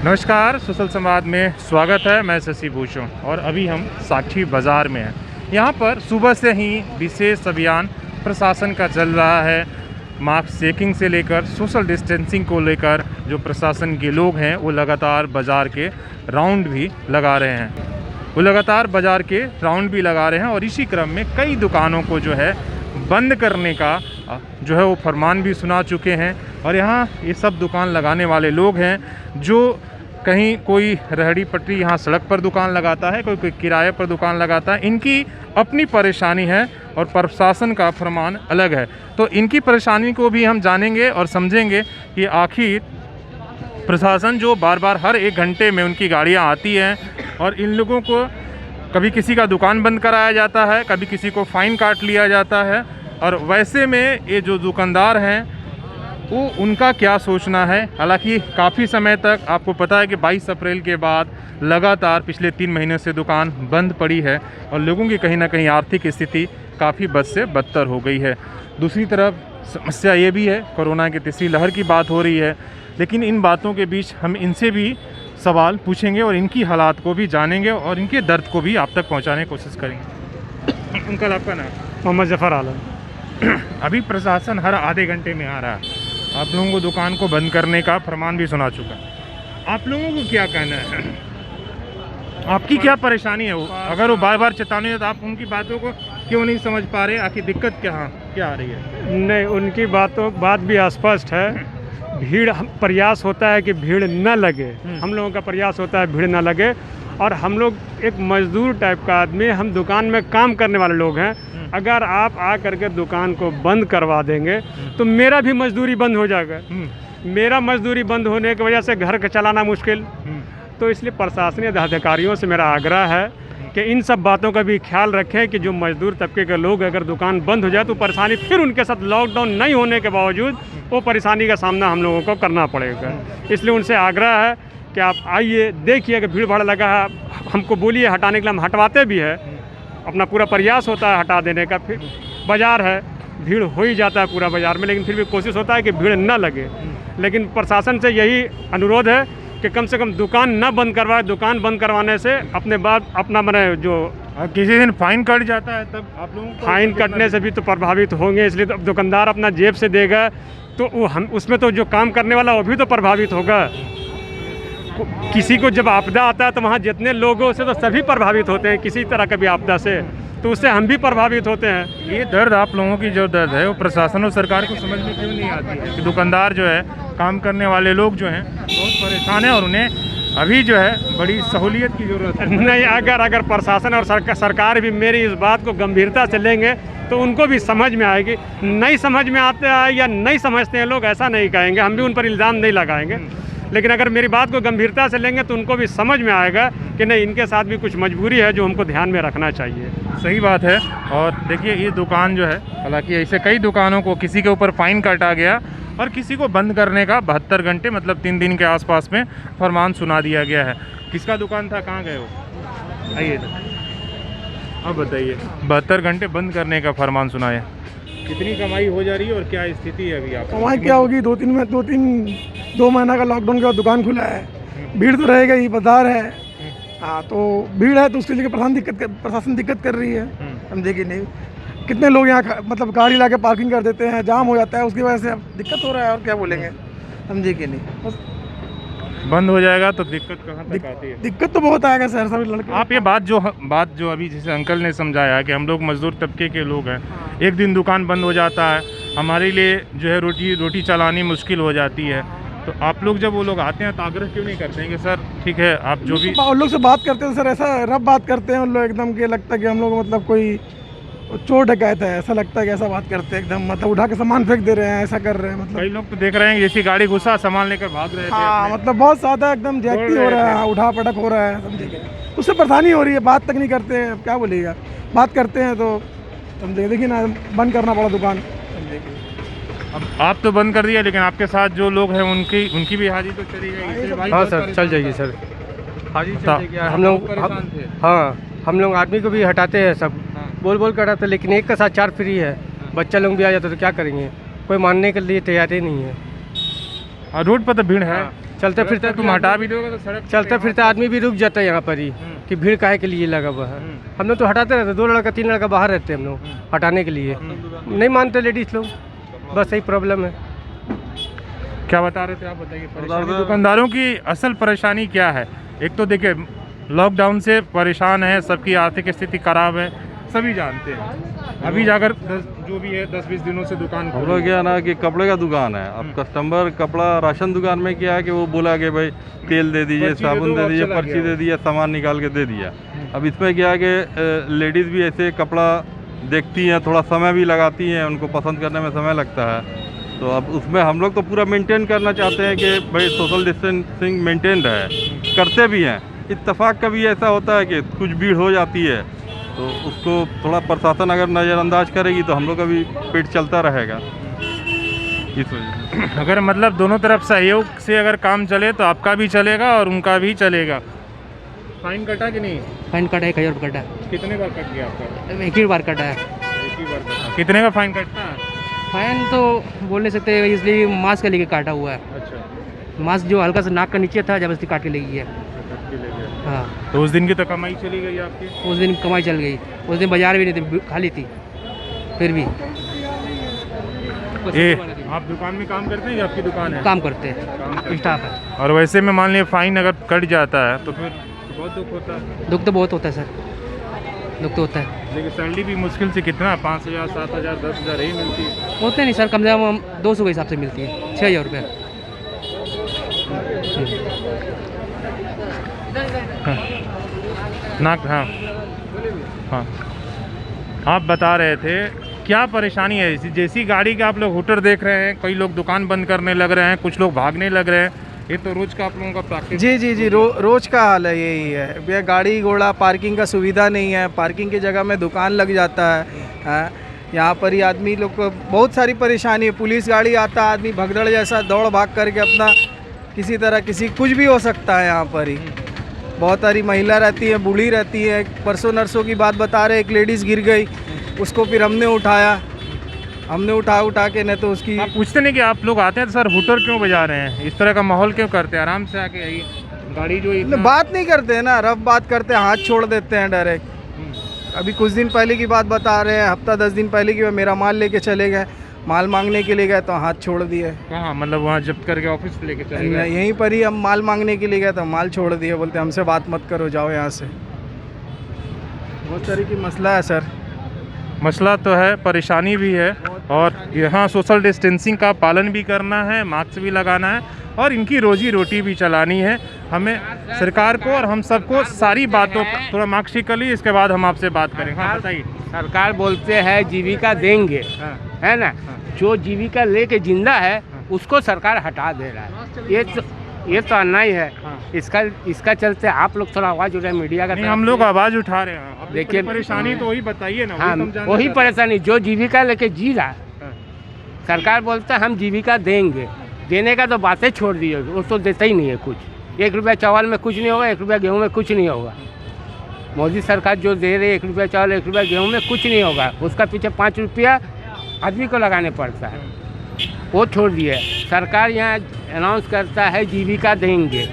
नमस्कार, सोशल संवाद में स्वागत है। मैं शशि भूषण और अभी हम साक्षी बाज़ार में हैं। यहाँ पर सुबह से ही विशेष अभियान प्रशासन का चल रहा है। मास्क चेकिंग से लेकर सोशल डिस्टेंसिंग को लेकर जो प्रशासन के लोग हैं वो लगातार बाज़ार के राउंड भी लगा रहे हैं और इसी क्रम में कई दुकानों को जो है बंद करने का जो है वो फरमान भी सुना चुके हैं। और यहाँ ये सब दुकान लगाने वाले लोग हैं जो कहीं कोई रेहड़ी पटरी यहाँ सड़क पर दुकान लगाता है, कोई किराए पर दुकान लगाता है। इनकी अपनी परेशानी है और प्रशासन का फरमान अलग है। तो इनकी परेशानी को भी हम जानेंगे और समझेंगे कि आखिर प्रशासन जो बार बार हर एक घंटे में उनकी गाड़ियाँ आती हैं और इन लोगों को कभी किसी का दुकान बंद कराया जाता है, कभी किसी को फ़ाइन काट लिया जाता है। और वैसे में ये जो दुकानदार हैं वो उनका क्या सोचना है। हालांकि काफ़ी समय तक आपको पता है कि 22 अप्रैल के बाद लगातार पिछले 3 महीने से दुकान बंद पड़ी है और लोगों की कहीं ना कहीं आर्थिक स्थिति काफ़ी बद से बदतर हो गई है। दूसरी तरफ समस्या ये भी है, कोरोना की तीसरी लहर की बात हो रही है। लेकिन इन बातों के बीच हम इनसे भी सवाल पूछेंगे और इनकी हालात को भी जानेंगे और इनके दर्द को भी आप तक पहुँचाने की कोशिश करेंगे। अंकल, आपका नाम? मोहम्मद जफ़र आलम। अभी प्रशासन हर आधे घंटे में आ रहा है, आप लोगों को दुकान को बंद करने का फरमान भी सुना चुका है। आप लोगों को क्या कहना है, आपकी क्या परेशानी है? अगर वो बार बार चेतावनी है तो आप उनकी बातों को क्यों नहीं समझ पा रहे? आखिर दिक्कत क्या आ रही है? नहीं, उनकी बात भी अस्पष्ट है। भीड़, प्रयास होता है कि भीड़ न लगे, हम लोगों का प्रयास होता है भीड़ न लगे। और हम लोग एक मजदूर टाइप का आदमी, हम दुकान में काम करने वाले लोग हैं। अगर आप आ करके दुकान को बंद करवा देंगे तो मेरा भी मजदूरी बंद हो जाएगा। मेरा मजदूरी बंद होने की वजह से घर का चलाना मुश्किल। तो इसलिए प्रशासनिक अधिकारियों से मेरा आग्रह है कि इन सब बातों का भी ख्याल रखें कि जो मजदूर तबके के लोग अगर दुकान बंद हो जाए तो परेशानी फिर उनके साथ लॉकडाउन नहीं होने के बावजूद वो परेशानी का सामना हम लोगों को करना पड़ेगा। इसलिए उनसे आग्रह है कि आप आइए, देखिए कि भीड़ भाड़ लगा है, हमको बोलिए हटाने के लिए, हम हटवाते भी है, अपना पूरा प्रयास होता है हटा देने का। फिर बाज़ार है, भीड़ हो ही जाता है पूरा बाज़ार में, लेकिन फिर भी कोशिश होता है कि भीड़ ना लगे। लेकिन प्रशासन से यही अनुरोध है कि कम से कम दुकान न बंद करवाए। दुकान बंद करवाने से अपना मैंने जो किसी दिन फाइन कट जाता है तब आप लोगों को फाइन कटने से भी तो प्रभावित होंगे। इसलिए तो दुकानदार अपना जेब से देगा तो वो हम उसमें तो जो काम करने वाला वो भी तो प्रभावित होगा। किसी को जब आपदा आता है तो वहाँ जितने लोगों से तो सभी प्रभावित होते हैं किसी तरह का भी आपदा से, तो उससे हम भी प्रभावित होते हैं। ये दर्द, आप लोगों की जो दर्द है वो प्रशासन और सरकार को समझ में क्यों नहीं आती है कि दुकानदार जो है, काम करने वाले लोग जो हैं बहुत परेशान हैं और उन्हें अभी जो है बड़ी सहूलियत की ज़रूरत है। नहीं, अगर प्रशासन और सरकार भी मेरी इस बात को गंभीरता से लेंगे तो उनको भी समझ में आएगी। नहीं समझ में आते हैं या नहीं समझते हैं लोग, ऐसा नहीं कहेंगे, हम भी उन पर इल्ज़ाम नहीं लगाएंगे। लेकिन अगर मेरी बात को गंभीरता से लेंगे तो उनको भी समझ में आएगा कि नहीं, इनके साथ भी कुछ मजबूरी है जो हमको ध्यान में रखना चाहिए। सही बात है। और देखिए ये दुकान जो है, हालांकि ऐसे कई दुकानों को किसी के ऊपर फ़ाइन काटा गया और किसी को बंद करने का 72 घंटे मतलब 3 दिन के आसपास में फरमान सुना दिया गया है। किसका दुकान था, कहाँ गए हो? आइए अब बताइए, 72 घंटे बंद करने का फरमान सुनाया। कितनी कमाई हो जा रही है और क्या स्थिति है अभी? आप कमाई क्या होगी? 2 महीना का लॉकडाउन के बाद दुकान खुला है, भीड़ तो रहेगा ही, बाजार है। हाँ, तो भीड़ है तो उसके लिए प्रशासन दिक्कत कर रही है। समझे कि नहीं? कितने लोग यहाँ मतलब गाड़ी ला के पार्किंग कर देते हैं, जाम हो जाता है, उसकी वजह से अब दिक्कत हो रहा है। और क्या बोलेंगे, समझे कि नहीं? बस बंद हो जाएगा तो दिक्कत कहाँ तक आती है? दिक्कत तो बहुत आएगा सर, सभी लड़के। आप ये बात जो अभी जैसे अंकल ने समझाया कि हम लोग मजदूर तबके के लोग हैं, एक दिन दुकान बंद हो जाता है, हमारे लिए जो है रोटी चलानी मुश्किल हो जाती है। तो आप लोग जब वो लोग आते हैं तो आग्रह क्यों नहीं करते हैं कि सर ठीक है आप जो भी उन लोग से बात करते हैं सर, ऐसा रब बात करते हैं उन लोग एकदम के, लगता है कि हम लोग मतलब कोई चोर डकैत है, ऐसा लगता है कि ऐसा बात करते हैं एकदम, मतलब उठा के सामान फेंक दे रहे हैं, ऐसा कर रहे हैं। मतलब कई लोग तो देख रहे हैं जैसी गाड़ी घुसा सामान लेकर भाग रहे थे। हाँ, मतलब बहुत ज़्यादा एकदम ज्यादती हो रहा है, उठा पटक हो रहा है, समझे? उससे परेशानी हो रही है, बात तक नहीं करते हैं। क्या बोलिएगा, बात करते हैं तो समझे, देखिए ना, बंद करना पड़ा दुकान, समझे? अब आप तो बंद कर दिया, लेकिन आपके साथ जो लोग हैं उनकी भी हाजिरी तो चली जाएगी। हाँ सर, चल जाएगी सर, हाजिरी चल जाएगी। हम लोग हाँ, हम लोग आदमी को भी हटाते हैं, सब बोल कर हटाते, लेकिन एक का साथ 4 फ्री है। बच्चा लोग भी आ जाते तो क्या करेंगे, कोई मानने के लिए तैयार ही नहीं है। रोड पर तो भीड़ है। चलते फिरते तुम हटा भी दोगे तो सड़क चलते फिरते आदमी भी रुक जाता है यहाँ पर ही कि भीड़ काहे के लिए लगा हुआ है। हम लोग तो हटाते रहते, 2 लड़का 3 लड़का बाहर रहते हैं हम लोग हटाने के लिए, नहीं मानते लेडीज़ लोग, बस यही प्रॉब्लम है। क्या बता रहे थे आप, बताइए परेशानी दुकानदारों की असल परेशानी क्या है। एक तो देखिए लॉकडाउन से परेशान है, सबकी आर्थिक स्थिति खराब है, सभी जानते हैं। अभी जाकर जो भी है 10-20 दिनों से दुकान हम लोग क्या ना कि कपड़े का दुकान है, अब कस्टमर कपड़ा राशन दुकान में क्या है कि वो बोला कि भाई तेल दे दीजिए, साबुन दे दीजिए, पर्ची दे दीजिए, सामान निकाल के दे दिया। अब इसमें क्या है कि लेडीज़ भी ऐसे कपड़ा देखती हैं, थोड़ा समय भी लगाती हैं, उनको पसंद करने में समय लगता है। तो अब उसमें हम लोग तो पूरा मेंटेन करना चाहते हैं कि भाई सोशल डिस्टेंसिंग मेंटेन रहे, करते भी हैं। इत्तेफाक कभी ऐसा होता है कि कुछ भीड़ हो जाती है तो उसको थोड़ा प्रशासन अगर नज़रअंदाज करेगी तो हम लोग का भी पेट चलता रहेगा, इस वजह से। अगर मतलब दोनों तरफ सहयोग से अगर काम चले तो आपका भी चलेगा और उनका भी चलेगा। फाइन कटा कि नहीं? फाइन कटा है, 1000 कटा। कितने बार कट गया आपका? एक ही बार कटा है। एक ही बार कटा। कितने का फाइन कटता है? फाइन तो बोल नहीं सकते, इसलिए मास्क का लेके काटा हुआ है। अच्छा, मास्क जो हल्का सा नाक का नीचे था, जबरदस्ती काट के ले गई है। कट के ले गया। हाँ, तो उस दिन की तो कमाई चली गई आपकी। उस दिन कमाई चल गई। उस दिन बाजार भी नहीं थी, खाली थी। फिर भी ए, आप दुकान में काम करते हैं या आपकी दुकान है? काम करते हैं, काम करते स्टाफ है। हैं। और वैसे में मान लिया फाइन अगर कट जाता है तो फिर बहुत दुख होता है। दुख तो बहुत होता है सर, दुख तो होता है। लेकिन सैलरी भी मुश्किल से कितना 5,000, 7,000, 10,000 ही मिलती है। होते नहीं सर, कम से कम 200 के हिसाब से मिलती है, 6,000 रुपये। नाक, हाँ हाँ, आप बता रहे थे क्या परेशानी है। जैसी गाड़ी के आप लोग हुटर देख रहे हैं, कई लोग दुकान बंद करने लग रहे हैं, कुछ लोग भागने लग रहे हैं। ये तो रोज का आप लोगों का प्रैक्टिस। जी रोज का हाल है, यही है भैया। गाड़ी घोड़ा पार्किंग का सुविधा नहीं है, पार्किंग की जगह में दुकान लग जाता है। यहाँ पर ही आदमी लोग को बहुत सारी परेशानी है। पुलिस गाड़ी आता है, आदमी भगदड़ जैसा दौड़ भाग करके अपना किसी तरह कुछ भी हो सकता है यहाँ पर ही। बहुत सारी महिला रहती है, बूढ़ी रहती है। परसों नरसों की बात बता रहे, एक लेडीज़ गिर गई, उसको फिर हमने उठा के नहीं तो उसकी। आप पूछते नहीं कि आप लोग आते हैं तो सर हुटर क्यों बजा रहे हैं, इस तरह का माहौल क्यों करते हैं? आराम से आके आइए, गाड़ी जो बात नहीं करते हैं ना, रफ बात करते हैं, हाथ छोड़ देते हैं डायरेक्ट। अभी कुछ दिन पहले की बात बता रहे हैं, हफ्ता 10 दिन पहले की, मेरा माल लेके चले गए, माल मांगने के लिए गए तो हाथ छोड़ दिए। कहाँ, मतलब वहाँ जब्त करके ऑफिस लेके चले गए? यहीं पर ही हम माल मांगने के लिए गए तो माल छोड़ दिए, बोलते हमसे बात मत करो, जाओ यहाँ से। बहुत सारी की मसला है सर। मसला तो है, परेशानी भी है, और यहाँ सोशल डिस्टेंसिंग का पालन भी करना है, मास्क भी लगाना है, और इनकी रोजी रोटी भी चलानी है। हमें सरकार को और हम सबको सारी बातों थोड़ा मार्क्सशीट कर लीजिए, इसके बाद हम आपसे बात करेंगे। हाँ बताइए। सरकार बोलते हैं जीविका देंगे, है ना। जो जीविका लेके जिंदा है उसको सरकार हटा दे रहा है। ये तो अन्याय है। इसका चलते आप लोग थोड़ा आवाज़ उठाए मीडिया का। नहीं, हम लोग आवाज़ उठा रहे हैं। देखिए परेशानी तो वही बताइए ना। हाँ, वही परेशानी जो जीविका लेके जी रहा है। सरकार बोलता है हम जीविका देंगे, देने का तो बातें छोड़ दी है, वो तो देता ही नहीं है कुछ। 1 रुपया चावल में कुछ नहीं होगा, 1 रुपया गेहूँ में कुछ नहीं होगा। मोदी सरकार जो दे रही है 1 रुपया चावल 1 रुपया गेहूँ में कुछ नहीं होगा, उसका पीछे 5 रुपया आदमी को लगाने पड़ता है, वो छोड़ दिए। सरकार यहाँ अनाउंस करता है जीविका देंगे,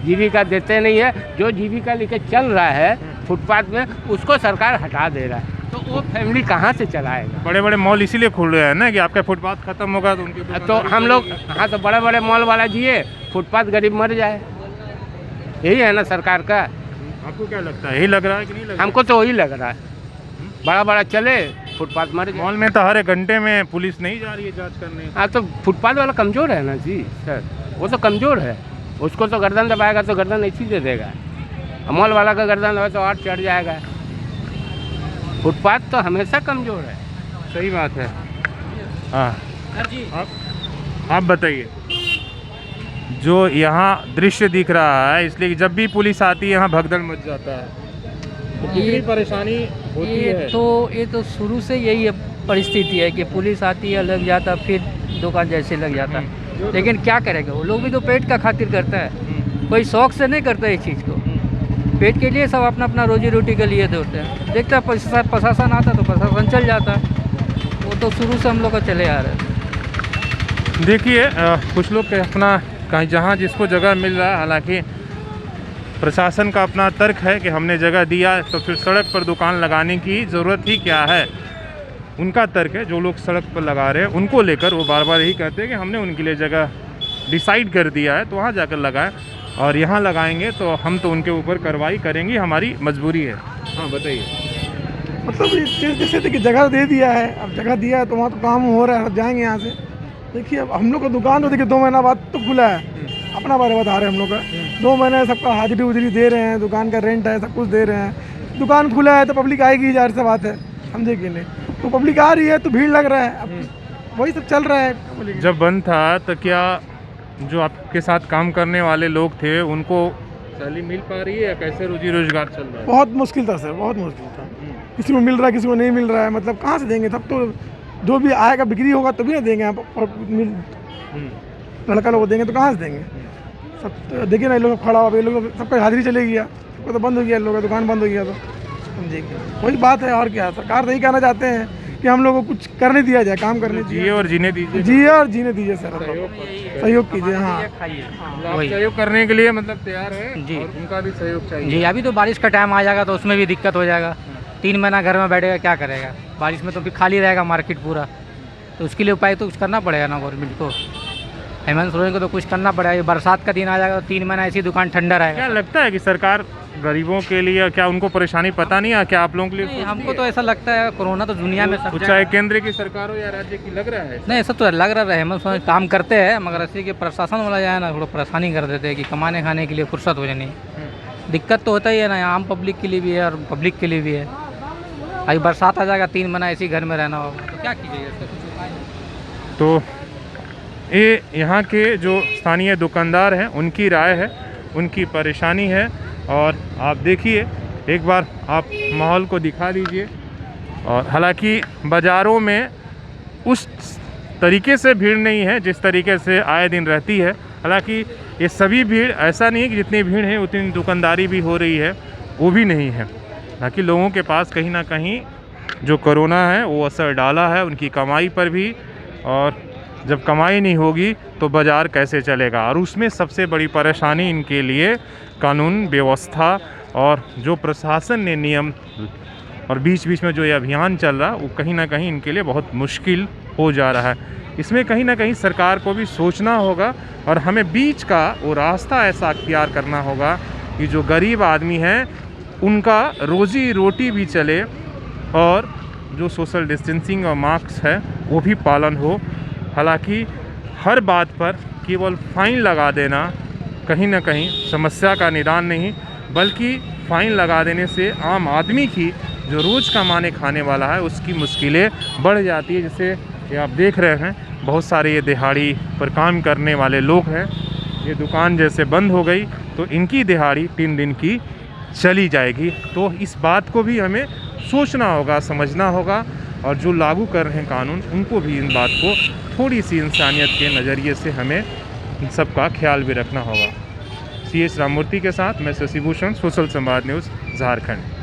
जीविका देते नहीं है। जो जीविका लेके चल रहा है फुटपाथ में, उसको सरकार हटा दे रहा है, तो वो फैमिली कहाँ से चलाएगा? बड़े बड़े मॉल इसीलिए खुल रहे हैं ना कि आपका फुटपाथ खत्म होगा तो उनके तो हम लोग, हाँ, तो बड़े बड़े मॉल वाला जिए, फुटपाथ गरीब मर जाए, यही है ना सरकार का। आपको क्या लगता है, यही लग रहा है कि नहीं लग रहा? हमको तो वही लग रहा है, बड़ा बड़ा चले, फुटपाथ मर जाए। मॉल में तो हर एक घंटे में पुलिस नहीं जा रही है जांच करने। हाँ, तो फुटपाथ वाला कमज़ोर है ना जी सर, वो तो कमज़ोर है, उसको तो गर्दन दबाएगा तो गर्दन ऐसी दे देगा। मॉल वाला का गर्दन दबाए तो और चढ़ जाएगा। फुटपाथ तो हमेशा कमज़ोर है। सही बात है। हाँ, आप बताइए। जो यहाँ दृश्य दिख रहा है, इसलिए जब भी पुलिस आती है यहाँ भगदड़ मच जाता है, तो कितनी परेशानी होती है। ये तो शुरू से यही परिस्थिति है कि पुलिस आती है, लग जाता, फिर दुकान जैसे लग जाता। लेकिन क्या करेगा, वो लोग भी तो पेट का खातिर करता है, कोई शौक से नहीं करता इस चीज़ को। पेट के लिए सब अपना अपना रोजी रोटी के लिए दौड़ते हैं। देखता है प्रशासन आता तो प्रशासन चल जाता है, वो तो शुरू से हम लोग का चले आ रहे हैं। देखिए कुछ लोग अपना कहीं जहाँ जिसको जगह मिल रहा है, हालांकि प्रशासन का अपना तर्क है कि हमने जगह दिया तो फिर सड़क पर दुकान लगाने की ज़रूरत ही क्या है। उनका तर्क है, जो लोग सड़क पर लगा रहे हैं उनको लेकर वो बार बार यही कहते हैं कि हमने उनके लिए जगह डिसाइड कर दिया है तो वहाँ जाकर लगाएं, और यहाँ लगाएंगे तो हम तो उनके ऊपर कार्रवाई करेंगे, हमारी मजबूरी है। हाँ बताइए। मतलब जैसे देखिए जगह दे दिया है, अब जगह दिया है तो वहाँ तो काम हो रहा है, अब जाएंगे यहाँ से। देखिए अब हम लोग का दुकान तो देखिए 2 महीना बाद तो खुला है, अपना बारे बता रहे हैं हम लोग का। 2 महीने सबका हाजिरी उजरी दे रहे हैं, दुकान का रेंट है, सब कुछ दे रहे हैं। दुकान खुला है तो पब्लिक आएगी, ज़ाहिर सी बात है, समझे कि नहीं। तो पब्लिक आ रही है तो भीड़ लग रहा है, अब वही सब चल रहा है। जब बंद था तो क्या जो आपके साथ काम करने वाले लोग थे उनको सैलरी मिल पा रही है या कैसे रोजी रोजगार चल रहा है? बहुत मुश्किल था सर, बहुत मुश्किल था। किसी को मिल रहा है, किसी को नहीं मिल रहा है, मतलब कहाँ से देंगे? तब तो जो भी आएगा बिक्री होगा तभी ना देंगे। लड़का लोग देंगे तो कहाँ से देंगे? सब तो देखिए ना, ये लोग खड़ा हुआ, ये लोग सबका हाजिरी चले गया, सबको तो बंद हो गया, लोगों का दुकान बंद हो गया। तो समझिए वही बात है, और क्या। सरकार तो यही कहना चाहते हैं कि हम लोगों को कुछ करने दिया जाए, काम करने जिए और जीने दीजिए। जिए और जीने दीजिए सर, सहयोग कीजिए। हाँ, आप सहयोग करने के लिए मतलब तैयार है जी। और उनका भी सहयोग चाहिए। जी, अभी तो बारिश का टाइम आ जाएगा तो उसमें भी दिक्कत हो जाएगा। 3 महीना घर में बैठेगा, क्या करेगा? बारिश में तो फिर खाली रहेगा मार्केट पूरा, तो उसके लिए उपाय तो कुछ करना पड़ेगा ना गवर्नमेंट को, हेमंत सोरेन को तो कुछ करना पड़ेगा। ये बरसात का दिन आ जाएगा तो 3 महीना ऐसी दुकान ठंडा रहेगा। क्या लगता है कि सरकार गरीबों के लिए, क्या उनको परेशानी पता नहीं है? क्या आप लोगों के लिए नहीं, हमको तो ऐसा लगता है कोरोना तो दुनिया में सब चाहे केंद्र की सरकार हो या राज्य की, लग रहा है नहीं, ऐसा तो लग रहा है हेमंत सोरेन काम करते हैं, मगर ऐसे कि प्रशासन वाला जो है ना थोड़ा परेशानी कर देते हैं कि कमाने खाने के लिए फुर्सत हो जानी। दिक्कत तो होता ही है ना, आम पब्लिक के लिए भी है और पब्लिक के लिए भी है। अभी बरसात आ जाएगा, 3 महीना ऐसे ही घर में रहना होगा, तो क्या कीजिएगा? इसका कुछ उपाय नहीं। तो ये यहाँ के जो स्थानीय दुकानदार हैं उनकी राय है, उनकी परेशानी है। और आप देखिए, एक बार आप माहौल को दिखा दीजिए। और हालांकि बाज़ारों में उस तरीके से भीड़ नहीं है जिस तरीके से आए दिन रहती है। हालांकि ये सभी भीड़, ऐसा नहीं है कि जितनी भीड़ है उतनी दुकानदारी भी हो रही है, वो भी नहीं है। हालांकि लोगों के पास कहीं ना कहीं जो कोरोना है वो असर डाला है उनकी कमाई पर भी, और जब कमाई नहीं होगी तो बाज़ार कैसे चलेगा? और उसमें सबसे बड़ी परेशानी इनके लिए कानून व्यवस्था और जो प्रशासन ने नियम, और बीच बीच में जो ये अभियान चल रहा वो कहीं ना कहीं इनके लिए बहुत मुश्किल हो जा रहा है। इसमें कहीं ना कहीं सरकार को भी सोचना होगा और हमें बीच का वो रास्ता ऐसा अख्तियार करना होगा कि जो गरीब आदमी हैं उनका रोज़ी रोटी भी चले और जो सोशल डिस्टेंसिंग और मास्क है वो भी पालन हो। हालांकि हर बात पर केवल फ़ाइन लगा देना कहीं ना कहीं समस्या का निदान नहीं, बल्कि फ़ाइन लगा देने से आम आदमी की जो रोज़ कमाने खाने वाला है उसकी मुश्किलें बढ़ जाती है। जैसे ये आप देख रहे हैं, बहुत सारे ये दिहाड़ी पर काम करने वाले लोग हैं। ये दुकान जैसे बंद हो गई तो इनकी दिहाड़ी 3 दिन की चली जाएगी। तो इस बात को भी हमें सोचना होगा, समझना होगा, और जो लागू कर रहे हैं कानून उनको भी इन बात को थोड़ी सी इंसानियत के नज़रिए से हमें इन सब का ख्याल भी रखना होगा। CS राममूर्ति के साथ मैं शशि भूषण, सोशल संवाद न्यूज़, झारखंड।